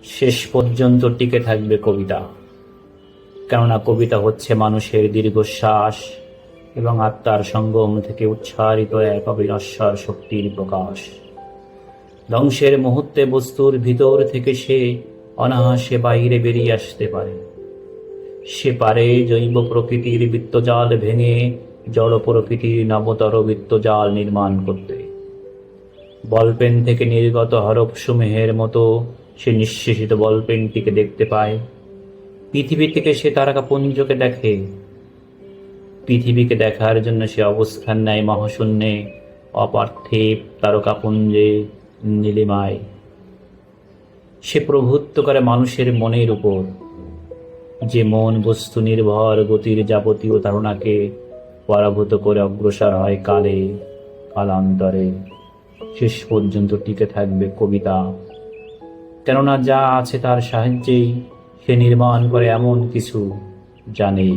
শেষ পর্যন্ত টিকে থাকবে কবিতা। কেননা কবিতা হচ্ছে মানুষের দীর্ঘশ্বাস এবং আত্মার সঙ্গম থেকে উচ্চারিত এক অবিনশ্বর শক্তির প্রকাশ। ধ্বংসের মুহূর্তে বস্তুর ভিতর থেকে সে অনায়াসে বাইরে বেরিয়ে আসতে পারে। সে পারে জৈব প্রকৃতির বৃত্তজাল ভেঙে জড় প্রকৃতির নবতর বৃত্তজাল নির্মাণ করতে। বলপেন থেকে নির্গত হরফসমূহের মতো সে নিঃশেষিত বলপেনটিকে দেখতে পায়। পৃথিবী থেকে সে তারকাপুঞ্জকে দেখে। পৃথিবীকে দেখার জন্য সে অবস্থান নেয় মহাশূন্যে, অপার্থিব তারকাপুঞ্জে, নীলিমায়। সে প্রভুত্ব করে মানুষের মনের উপর, যে মন বস্তু নির্ভর গতির যাবতীয় ধারণাকে পরাভূত করে অগ্রসর হয় কালে, কালান্তরে। শেষ পর্যন্ত টিকে থাকবে কবিতা, কেননা যা আছে তার সাহায্যেই সে নির্মাণ করে এমন কিছু যা নেই।